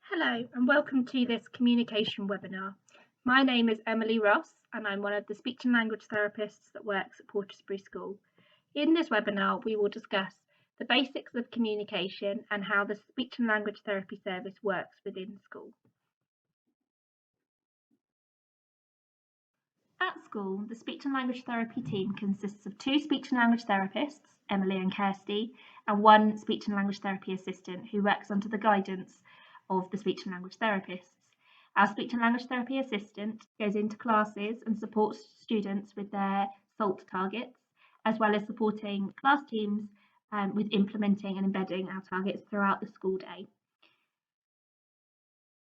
Hello and welcome to this communication webinar. My name is Emily Ross and I'm one of the speech and language therapists that works at Portesbery School. In this webinar we will discuss the basics of communication and how the speech and language therapy service works within school. At school, the speech and language therapy team consists of two speech and language therapists, Emily and Kirsty, and one speech and language therapy assistant who works under the guidance of the speech and language therapists. Our speech and language therapy assistant goes into classes and supports students with their SALT targets, as well as supporting class teams with implementing and embedding our targets throughout the school day.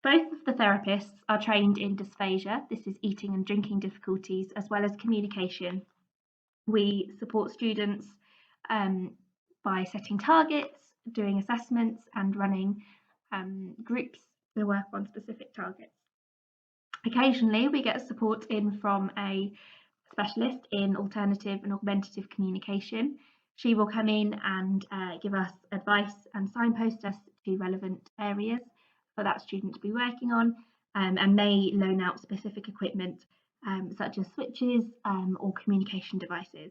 Both of the therapists are trained in dysphagia, this is eating and drinking difficulties, as well as communication. We support students by setting targets, doing assessments, and running groups to work on specific targets. Occasionally, we get support in from a specialist in alternative and augmentative communication. She will come in and give us advice and signpost us to relevant areas for that student to be working on, and may loan out specific equipment such as switches or communication devices.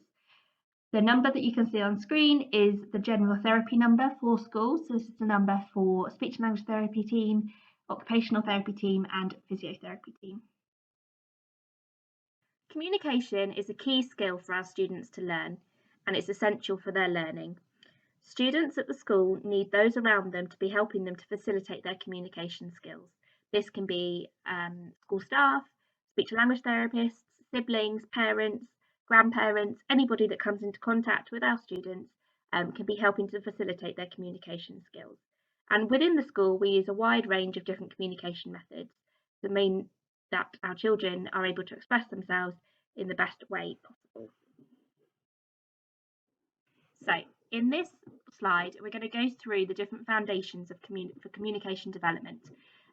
The number that you can see on screen is the general therapy number for schools. So this is the number for speech and language therapy team, occupational therapy team, and physiotherapy team. Communication is a key skill for our students to learn, and it's essential for their learning. Students at the school need those around them to be helping them to facilitate their communication skills. This can be school staff, speech and language therapists, siblings, parents, grandparents, anybody that comes into contact with our students can be helping to facilitate their communication skills. And within the school, we use a wide range of different communication methods that mean that our children are able to express themselves in the best way possible. So, in this slide, we're going to go through the different foundations of communication development.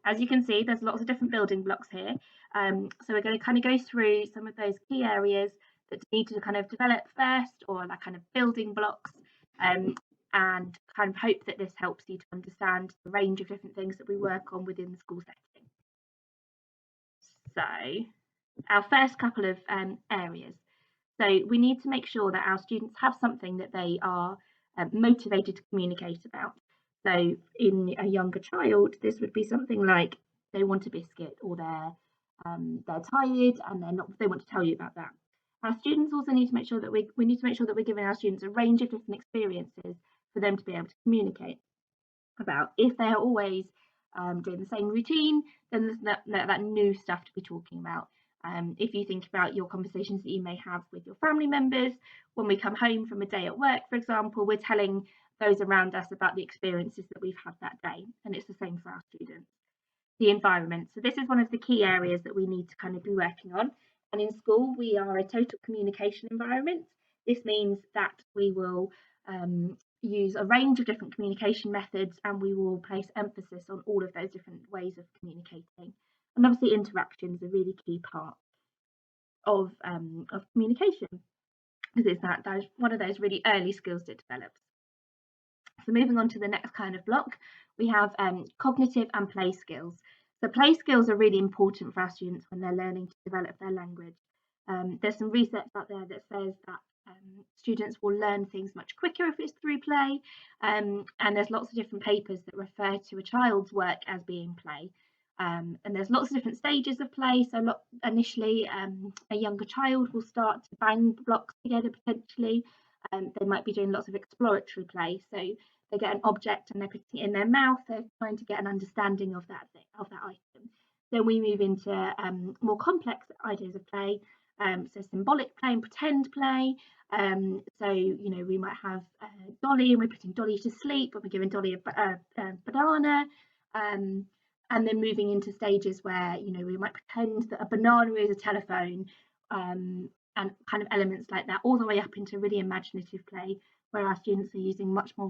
As you can see, there's lots of different building blocks here. So we're going to kind of go through some of those key areas that need to kind of develop first, or like kind of building blocks, and kind of hope that this helps you to understand the range of different things that we work on within the school setting. So, our first couple of areas. So we need to make sure that our students have something that they are motivated to communicate about. So in a younger child, this would be something like they want a biscuit, or they're tired and they want to tell you about that. Our students also need to make sure that we need to make sure that we're giving our students a range of different experiences for them to be able to communicate about. If they're always doing the same routine, then there's that new stuff to be talking about. If you think about your conversations that you may have with your family members, when we come home from a day at work, for example, we're telling those around us about the experiences that we've had that day, and it's the same for our students. The environment. So this is one of the key areas that we need to kind of be working on. And in school, we are a total communication environment. This means that we will use a range of different communication methods, and we will place emphasis on all of those different ways of communicating. And obviously interaction is a really key part of communication, because it's that's one of those really early skills that develops. So moving on to the next kind of block, we have cognitive and play skills. So play skills are really important for our students when they're learning to develop their language. There's some research out there that says that students will learn things much quicker if it's through play, and there's lots of different papers that refer to a child's work as being play. And there's lots of different stages of play. So initially, a younger child will start to bang blocks together potentially. They might be doing lots of exploratory play. So they get an object and they're putting it in their mouth. They're trying to get an understanding of that item. Then we move into more complex ideas of play. So symbolic play and pretend play. So we might have Dolly, and we're putting Dolly to sleep, or we're giving Dolly a banana. And then moving into stages where we might pretend that a banana is a telephone, and kind of elements like that, all the way up into really imaginative play, where our students are using much more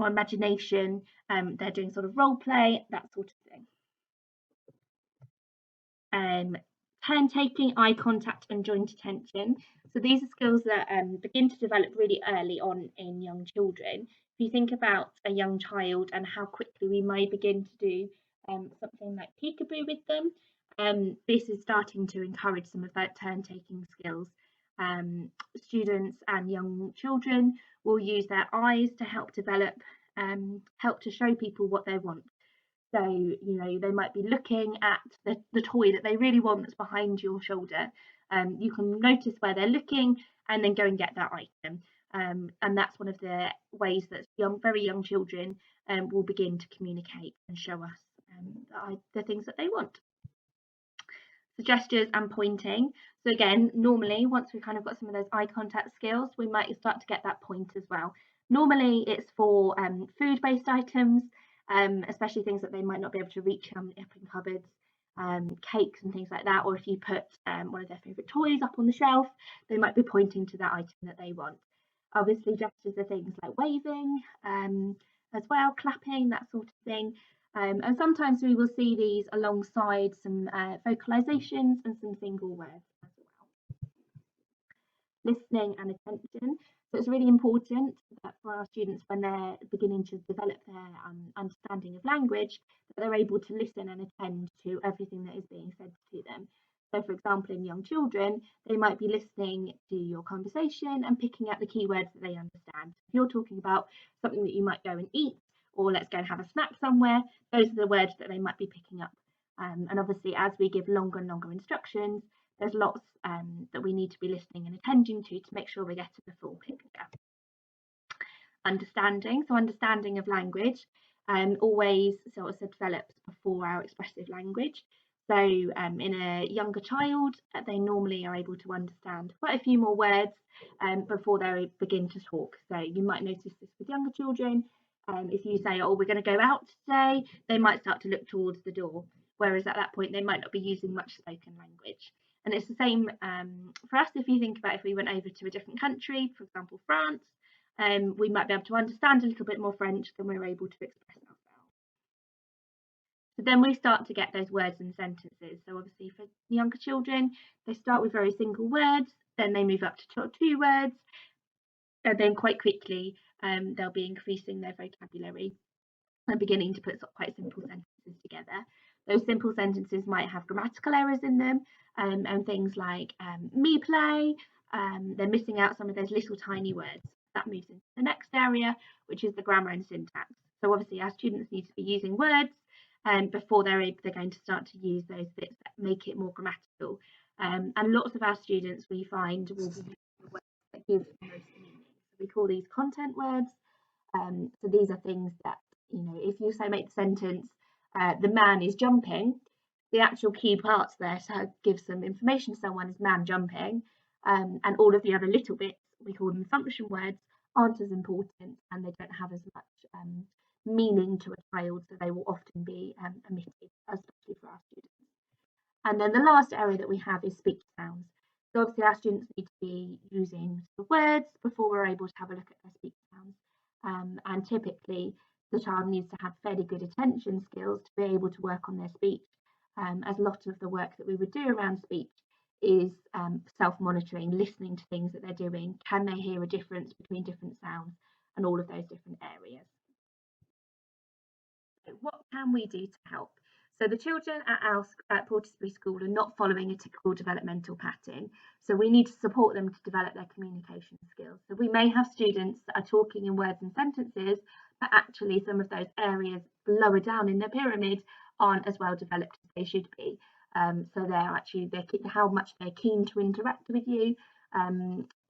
imagination. They're doing sort of role play, that sort of thing. turn taking, eye contact, and joint attention. So these are skills that begin to develop really early on in young children. If you think about a young child and how quickly we may begin to do something like peekaboo with them, this is starting to encourage some of that turn taking skills. Students and young children will use their eyes to help develop, help to show people what they want. So, you know, they might be looking at the toy that they really want that's behind your shoulder. You can notice where they're looking and then go and get that item. And that's one of the ways that very young children will begin to communicate and show us the things that they want. So gestures and pointing. So again, normally once we've kind of got some of those eye contact skills, we might start to get that point as well. Normally it's for food-based items, especially things that they might not be able to reach up in cupboards, cakes and things like that. Or if you put one of their favourite toys up on the shelf, they might be pointing to that item that they want. Obviously, gestures are things like waving as well, clapping, that sort of thing. And sometimes we will see these alongside some vocalizations and some single words as well. Listening and attention. So it's really important that for our students, when they're beginning to develop their understanding of language, that they're able to listen and attend to everything that is being said to them. So, for example, in young children, they might be listening to your conversation and picking up the key words that they understand. If you're talking about something that you might go and eat, or let's go and have a snack somewhere, those are the words that they might be picking up. And obviously, as we give longer and longer instructions, there's lots that we need to be listening and attending to make sure we get to the full picture. Understanding, so understanding of language always sort of develops before our expressive language. So in a younger child, they normally are able to understand quite a few more words before they begin to talk. So you might notice this with younger children. If you say, oh, we're going to go out today, they might start to look towards the door. Whereas at that point, they might not be using much spoken language. And it's the same for us. If you think about if we went over to a different country, for example, France, we might be able to understand a little bit more French than we're able to express ourselves. So then we start to get those words and sentences. So obviously for younger children, they start with very single words, then they move up to two words, and then quite quickly they'll be increasing their vocabulary and beginning to put quite simple sentences together. Those simple sentences might have grammatical errors in them and things like me play. They're missing out some of those little tiny words. That moves into the next area, which is the grammar and syntax. So obviously our students need to be using words before they're going to start to use those bits that make it more grammatical. And lots of our students we find will be using words that give most meaning. So we call these content words. So these are things that, you know, if you say make the sentence, the man is jumping, the actual key parts there to give some information to someone is man jumping, and all of the other little bits, we call them function words, aren't as important and they don't have as much meaning to a child, so they will often be omitted, especially for our students. And then the last area that we have is speech sounds. So obviously our students need to be using the words before we're able to have a look at their speech sounds. And typically the child needs to have fairly good attention skills to be able to work on their speech, as a lot of the work that we would do around speech is self-monitoring, listening to things that they're doing. Can they hear a difference between different sounds and all of those different areas? So what can we do to help? So the children at Portesbery School are not following a typical developmental pattern. So we need to support them to develop their communication skills. So we may have students that are talking in words and sentences, but actually some of those areas lower down in the pyramid aren't as well developed as they should be. So they're how much they're keen to interact with you,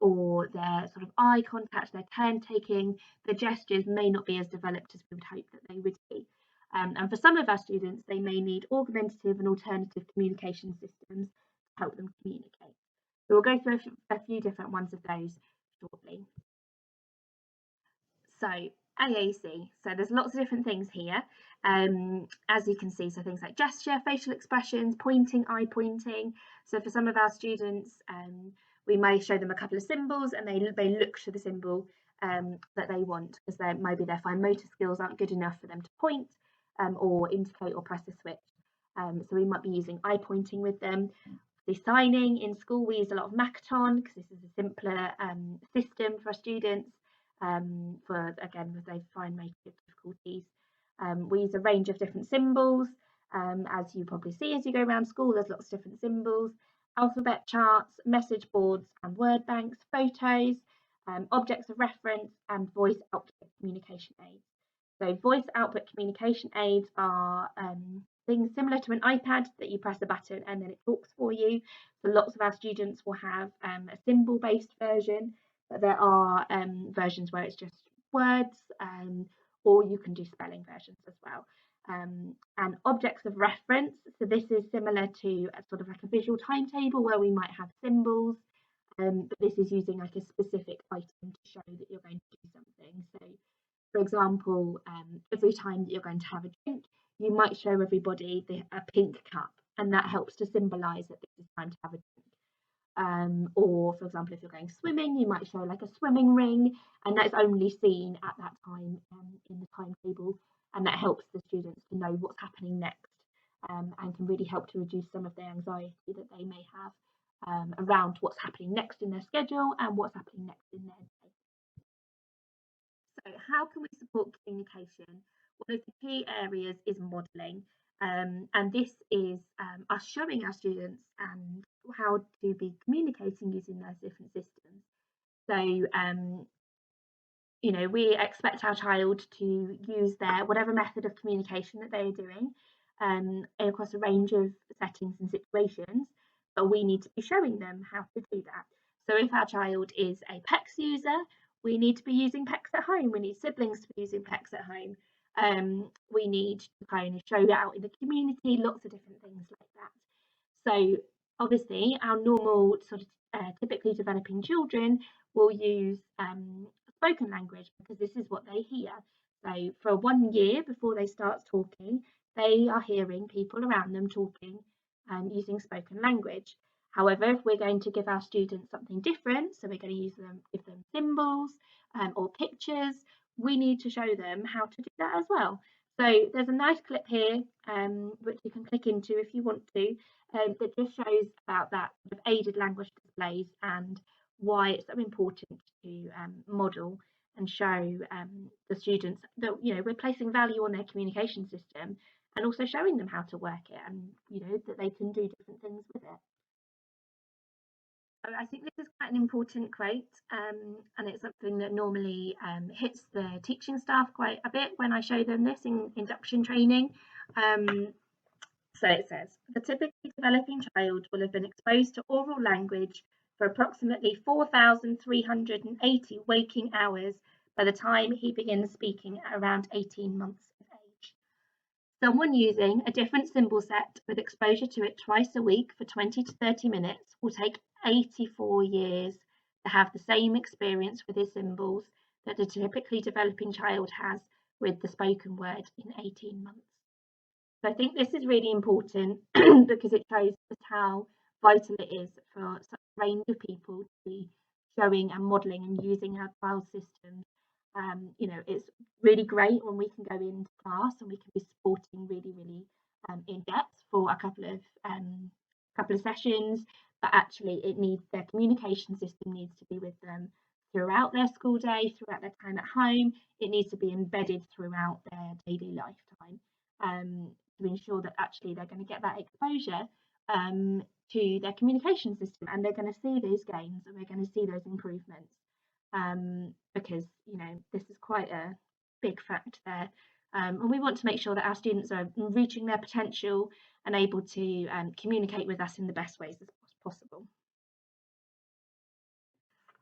or their sort of eye contact, their turn taking, the gestures may not be as developed as we would hope that they would be. And for some of our students, they may need augmentative and alternative communication systems to help them communicate. So we'll go through a few different ones of those shortly. So AAC, so there's lots of different things here. As you can see, so things like gesture, facial expressions, pointing, eye pointing. So for some of our students, we may show them a couple of symbols and they look to the symbol that they want, because maybe their fine motor skills aren't good enough for them to point or indicate or press a switch. So we might be using eye pointing with them. The signing in school, we use a lot of Makaton because this is a simpler system for our students. For again, if they find making difficulties, we use a range of different symbols. As you probably see as you go around school, there's lots of different symbols, alphabet charts, message boards and word banks, photos, objects of reference, and voice output communication aids. So voice output communication aids are things similar to an iPad that you press a button and then it talks for you. So lots of our students will have a symbol-based version, but there are versions where it's just words, or you can do spelling versions as well. And objects of reference. So this is similar to a sort of like a visual timetable where we might have symbols, but this is using like a specific item to show that you're going to do something. So for example, every time that you're going to have a drink, you might show everybody a pink cup, and that helps to symbolise that this is time to have a drink. Or, for example, if you're going swimming, you might show like a swimming ring, and that's only seen at that time in the timetable, and that helps the students to know what's happening next, and can really help to reduce some of the anxiety that they may have around what's happening next in their schedule and what's happening next in their day. So how can we support communication? One of the key areas is modelling, and this is us showing our students how to be communicating using those different systems. So we expect our child to use their whatever method of communication that they are doing across a range of settings and situations, but we need to be showing them how to do that. So if our child is a PECS user, we need to be using PECS at home. We need siblings to be using PECS at home. We need to kind of show that out in the community, lots of different things like that. So obviously our normal sort of typically developing children will use spoken language because this is what they hear. So for 1 year before they start talking, they are hearing people around them talking using spoken language. However, if we're going to give our students something different, so we're going to give them symbols or pictures, we need to show them how to do that as well. So there's a nice clip here, which you can click into if you want to, that just shows about that sort of aided language displays and why it's so important to model and show the students that we're placing value on their communication system and also showing them how to work it and that they can do different things with it. So I think this is quite an important quote, and it's something that normally hits the teaching staff quite a bit when I show them this in induction training. So it says, the typically developing child will have been exposed to oral language for approximately 4,380 waking hours by the time he begins speaking at around 18 months of age. Someone using a different symbol set with exposure to it twice a week for 20 to 30 minutes will take 84 years to have the same experience with his symbols that a typically developing child has with the spoken word in 18 months. So I think this is really important because it shows just how vital it is for such a range of people to be showing and modelling and using our trial systems. It's really great when we can go into class and we can be supporting really in depth for a couple of sessions, but actually their communication system needs to be with them throughout their school day, throughout their time at home. It needs to be embedded throughout their daily lifetime. To ensure that actually they're going to get that exposure to their communication system and they're going to see those gains and we're going to see those improvements because this is quite a big fact there, and we want to make sure that our students are reaching their potential and able to communicate with us in the best ways as possible.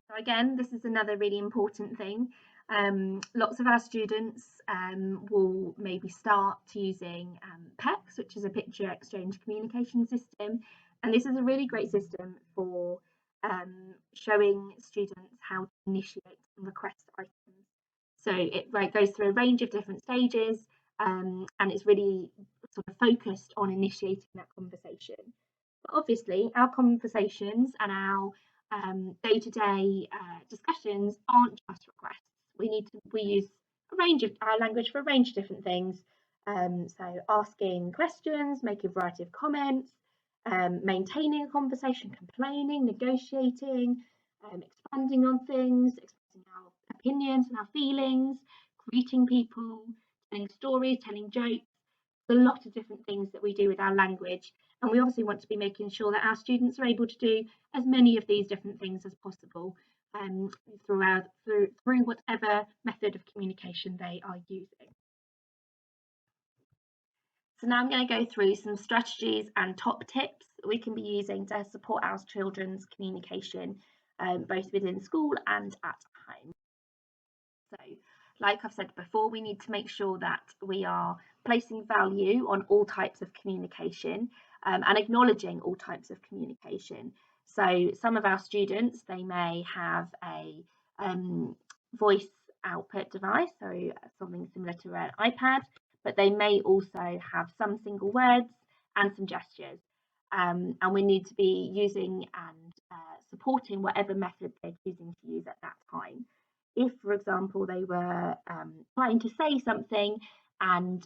So again, this is another really important thing. Lots of our students will maybe start using PECS, which is a picture exchange communication system. And this is a really great system for showing students how to initiate and request items. So it goes through a range of different stages and it's really sort of focused on initiating that conversation. But obviously, our conversations and our day-to-day discussions aren't just requests. We use a range of our language for a range of different things. So asking questions, making a variety of comments, maintaining a conversation, complaining, negotiating, expanding on things, expressing our opinions and our feelings, greeting people, telling stories, telling jokes. There's a lot of different things that we do with our language, and we obviously want to be making sure that our students are able to do as many of these different things as possible through whatever method of communication they are using. So now I'm going to go through some strategies and top tips that we can be using to support our children's communication, both within school and at home. So, like I've said before, we need to make sure that we are placing value on all types of communication and acknowledging all types of communication. So some of our students, they may have a voice output device, so something similar to an iPad, but they may also have some single words and some gestures. And we need to be using and supporting whatever method they're choosing to use at that time. If, for example, they were trying to say something and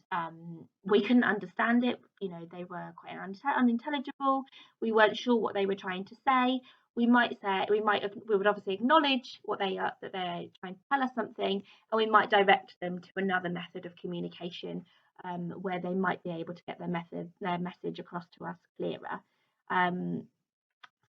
we couldn't understand it, they were quite unintelligible, we weren't sure what they were trying to say, we would obviously acknowledge that they're trying to tell us something, and we might direct them to another method of communication where they might be able to get their message across to us clearer.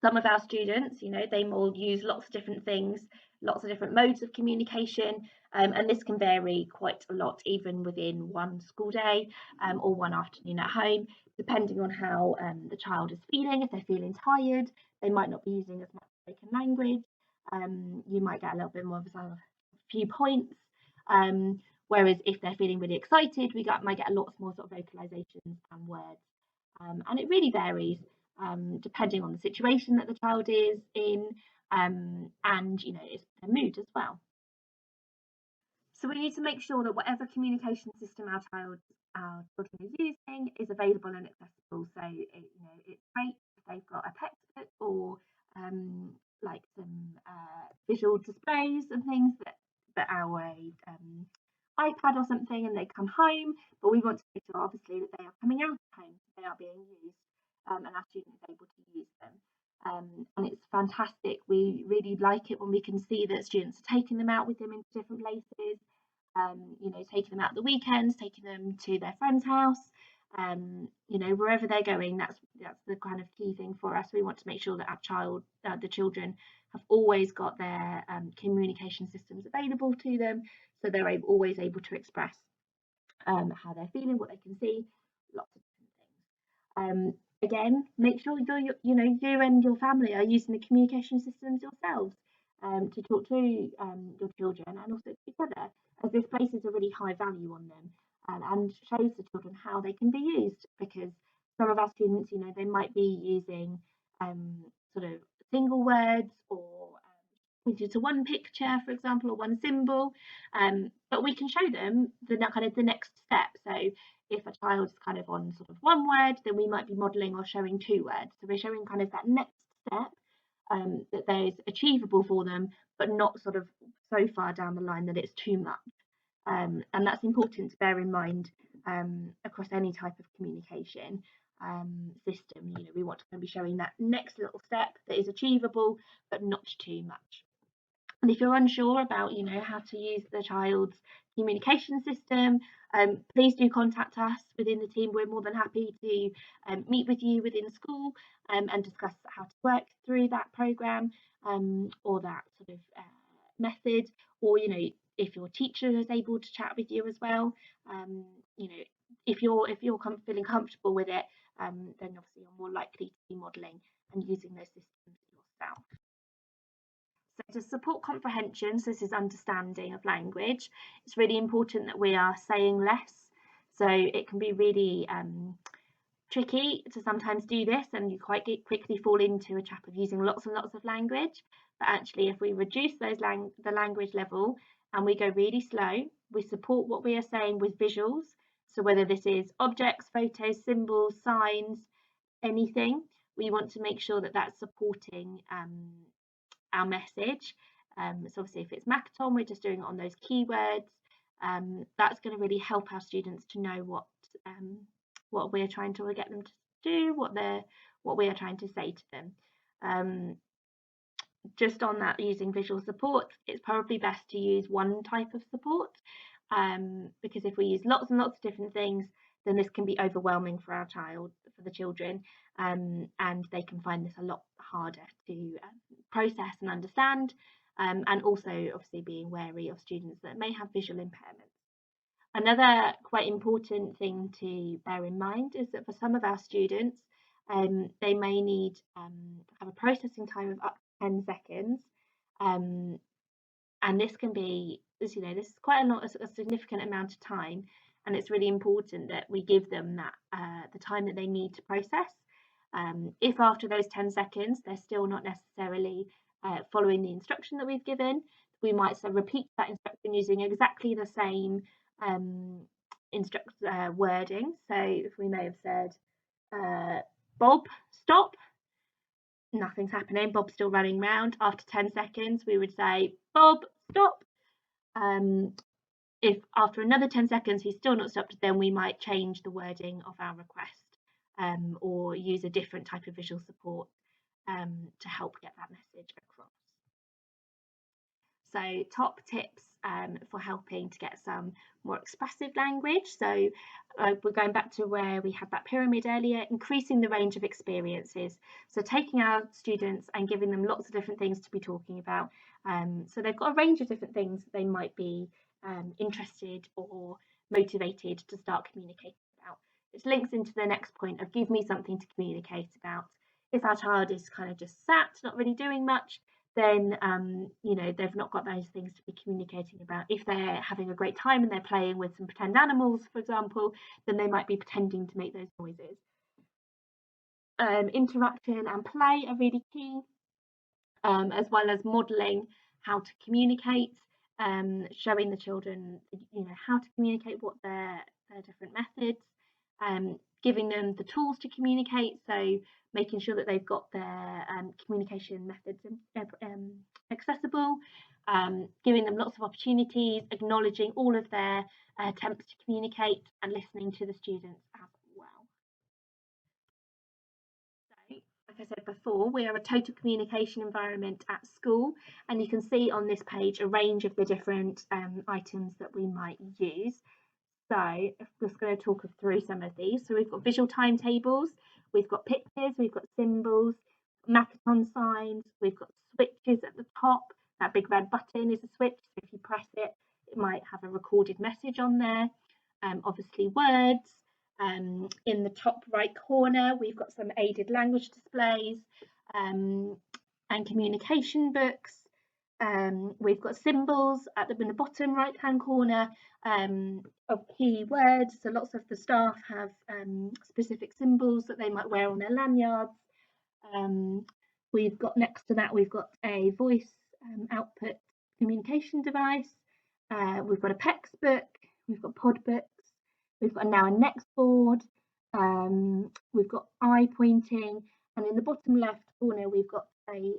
Some of our students, they will use lots of different things, lots of different modes of communication, and this can vary quite a lot, even within one school day or one afternoon at home, depending on how the child is feeling. If they're feeling tired, they might not be using as much spoken language. You might get a little bit more of a few points. Whereas if they're feeling really excited, might get lots more sort of vocalizations and words. And it really varies depending on the situation that the child is in and it's their mood as well. So we need to make sure that whatever communication system our children is using is available and accessible. So it's great if they've got a textbook or like some visual displays and things that are iPad or something, and they come home, but we want to make sure obviously that they are coming out of home, so they are being used, and our student is able to use them. And it's fantastic. We really like it when we can see that students are taking them out with them into different places, taking them out the weekends, taking them to their friend's house, wherever they're going. That's the kind of key thing for us. We want to make sure that the children have always got their communication systems available to them, so they're always able to express how they're feeling, what they can see, lots of different things. Again, make sure you and your family are using the communication systems yourselves to talk to your children and also to each other, as this places a really high value on them and shows the children how they can be used, because some of our students, they might be using sort of single words or pointed to one picture, for example, or one symbol, but we can show them the next step. So if a child's kind of on sort of one word, then we might be modelling or showing 2 words. So we're showing kind of that next step that there's achievable for them, but not sort of so far down the line that it's too much. And that's important to bear in mind across any type of communication system. We want to be showing that next little step that is achievable, but not too much. And if you're unsure about, how to use the child's communication system, please do contact us within the team. We're more than happy to meet with you within school and discuss how to work through that programme or that sort of method. Or, if your teacher is able to chat with you as well, if you're feeling comfortable with it, then obviously you're more likely to be modelling and using those systems yourself. So to support comprehension, so this is understanding of language, it's really important that we are saying less. So it can be really tricky to sometimes do this, and you quite quickly fall into a trap of using lots and lots of language. But actually, if we reduce the language level and we go really slow, we support what we are saying with visuals. So whether this is objects, photos, symbols, signs, anything, we want to make sure that that's supporting our message. So obviously if it's Makaton, we're just doing it on those keywords. That's going to really help our students to know what we're trying to get them to do, what we are trying to say to them. Just on that, using visual support, it's probably best to use one type of support, because if we use lots and lots of different things, then this can be overwhelming for the children, and they can find this a lot harder to process and understand, and also obviously being wary of students that may have visual impairments. Another quite important thing to bear in mind is that for some of our students, they may need have a processing time of up to 10 seconds, and this can be, as you know, this is quite a significant amount of time, and it's really important that we give them that the time that they need to process. If after those 10 seconds they're still not necessarily following the instruction that we've given, we might repeat that instruction using exactly the same wording. So if we may have said, Bob, stop, nothing's happening, Bob's still running around. After 10 seconds, we would say, Bob, stop. If after another 10 seconds he's still not stopped, then we might change the wording of our request, or use a different type of visual support to help get that message across. So top tips for helping to get some more expressive language. So we're going back to where we had that pyramid earlier, increasing the range of experiences. So taking our students and giving them lots of different things to be talking about. So they've got a range of different things they might be interested or motivated to start communicating about. Which links into the next point of give me something to communicate about. If our child is kind of just sat, not really doing much, then you know, they've not got those things to be communicating about. If they're having a great time and they're playing with some pretend animals, for example, then they might be pretending to make those noises. Interaction and play are really key, as well as modelling how to communicate, showing the children, you know, how to communicate, what their different methods, giving them the tools to communicate, so making sure that they've got their communication methods accessible, giving them lots of opportunities, acknowledging all of their attempts to communicate, and listening to the students as well. So, like I said before, we are a total communication environment at school, and you can see on this page a range of the different items that we might use. So I'm just going to talk through some of these. So we've got visual timetables, we've got pictures, we've got symbols, Makaton signs, we've got switches at the top. That big red button is a switch, so if you press it, it might have a recorded message on there. Obviously words. In the top right corner, we've got some aided language displays, and communication books. We've got symbols in the bottom right hand corner of key words. So lots of the staff have specific symbols that they might wear on their lanyards. We've got next to that, we've got a voice output communication device. We've got a PEX book, we've got pod books, we've got now a next board, we've got eye pointing, and in the bottom left corner we've got a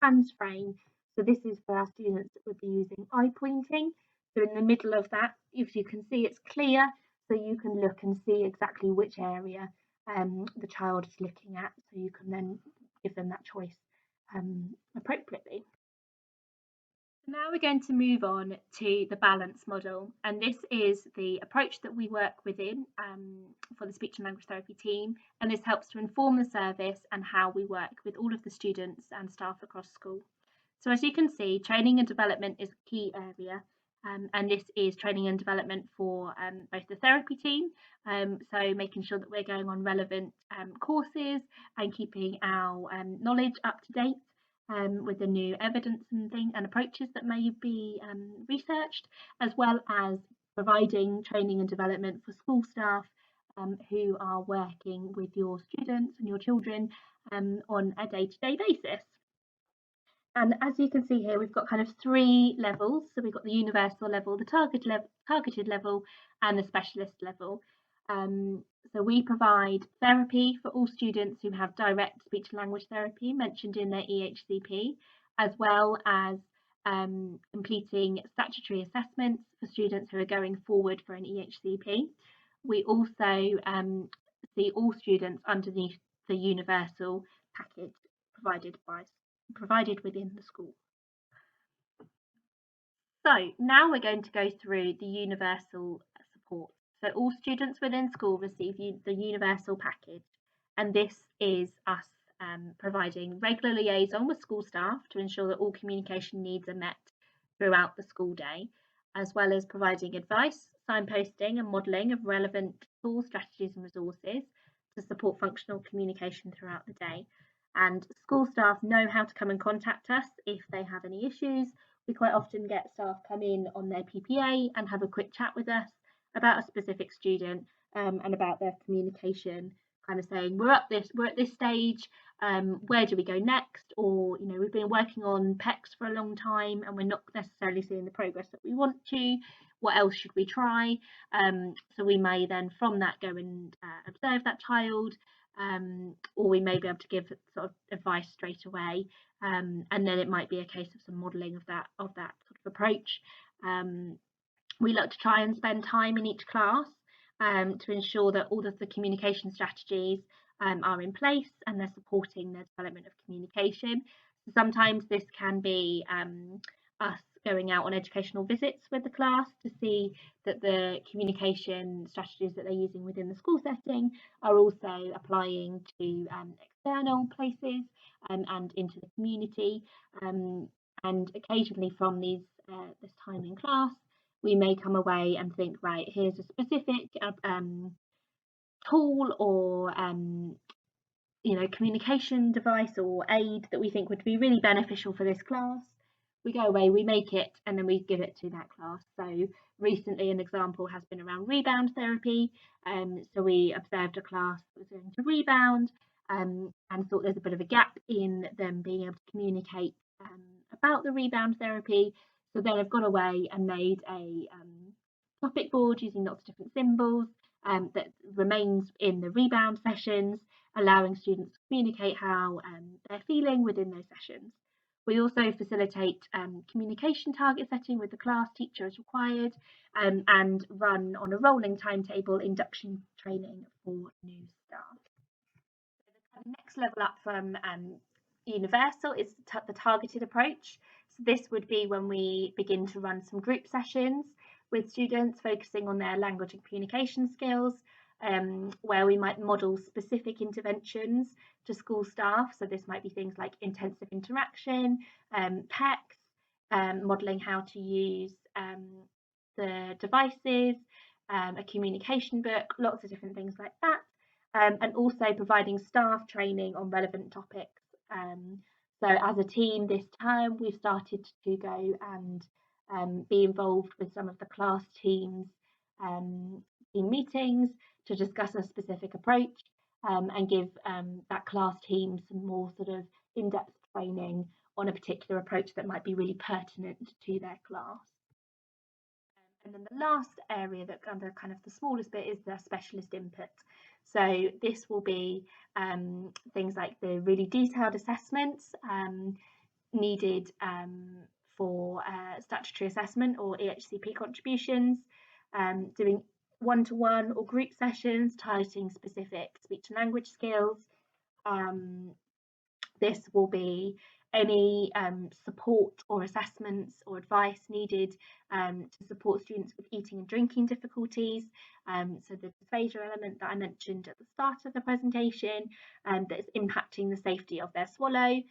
hands frame. So this is for our students that would be using eye pointing. So in the middle of that, if you can see, it's clear, so you can look and see exactly which area the child is looking at, so you can then give them that choice appropriately. Now we're going to move on to the balance model, and this is the approach that we work within for the speech and language therapy team, and this helps to inform the service and how we work with all of the students and staff across school. So as you can see, training and development is a key area, and this is training and development for both the therapy team, so making sure that we're going on relevant courses and keeping our knowledge up to date with the new evidence and approaches that may be researched, as well as providing training and development for school staff who are working with your students and your children on a day-to-day basis. And as you can see here, we've got kind of 3 levels. So we've got the universal level, the targeted level, and the specialist level. So we provide therapy for all students who have direct speech and language therapy mentioned in their EHCP, as well as completing statutory assessments for students who are going forward for an EHCP. We also see all students underneath the universal package provided within the school. So now we're going to go through the universal support. So all students within school receive the universal package, and this is us providing regular liaison with school staff to ensure that all communication needs are met throughout the school day, as well as providing advice, signposting and modelling of relevant tools, strategies and resources to support functional communication throughout the day. And school staff know how to come and contact us if they have any issues. We quite often get staff come in on their PPA and have a quick chat with us about a specific student and about their communication, kind of saying we're at this stage, where do we go next? Or we've been working on PECs for a long time and we're not necessarily seeing the progress that we want to. What else should we try? So we may then from that go and observe that child, or we may be able to give sort of advice straight away. And then it might be a case of some modelling of that sort of approach. We like to try and spend time in each class to ensure that all of the communication strategies are in place and they're supporting the development of communication. So sometimes this can be us going out on educational visits with the class to see that the communication strategies that they're using within the school setting are also applying to external places and into the community. And occasionally from this time in class, we may come away and think, right, here's a specific tool or communication device or aid that we think would be really beneficial for this class. We go away, we make it, and then we give it to that class. So recently an example has been around rebound therapy. So we observed a class that was going to rebound and thought there's a bit of a gap in them being able to communicate about the rebound therapy. So then I've gone away and made a topic board using lots of different symbols that remains in the rebound sessions, allowing students to communicate how they're feeling within those sessions. We also facilitate communication target setting with the class teacher as required, and run on a rolling timetable induction training for new staff. The next level up from universal is the targeted approach. So this would be when we begin to run some group sessions with students focusing on their language and communication skills, where we might model specific interventions to school staff. So this might be things like intensive interaction, PECs, modelling how to use the devices, a communication book, lots of different things like that. And also providing staff training on relevant topics. So as a team this term, we've started to go and be involved with some of the class teams team meetings to discuss a specific approach and give that class team some more sort of in-depth training on a particular approach that might be really pertinent to their class. And then the last area that under kind of the smallest bit is the specialist input. So this will be things like the really detailed assessments needed for statutory assessment or EHCP contributions, doing one-to-one or group sessions targeting specific speech and language skills. This will be any support or assessments or advice needed to support students with eating and drinking difficulties. So the dysphagia element that I mentioned at the start of the presentation that is impacting the safety of their swallow.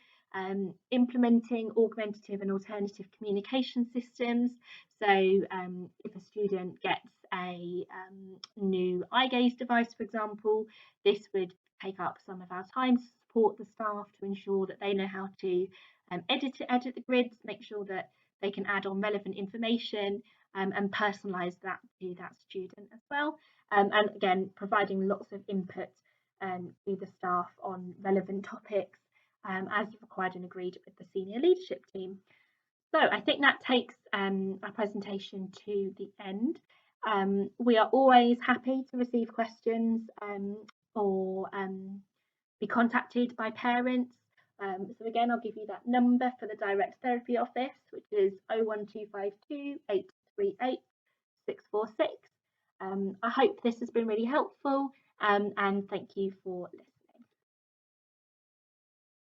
Implementing augmentative and alternative communication systems. So if a student gets a new eye gaze device, for example, this would take up some of our time to support the staff to ensure that they know how to edit the grids, make sure that they can add on relevant information and personalise that to that student as well. And again, providing lots of input to the staff on relevant topics as required and agreed with the senior leadership team. So I think that takes our presentation to the end. We are always happy to receive questions or be contacted by parents. So again, I'll give you that number for the direct therapy office, which is 01252 838 646. I hope this has been really helpful, And thank you for listening.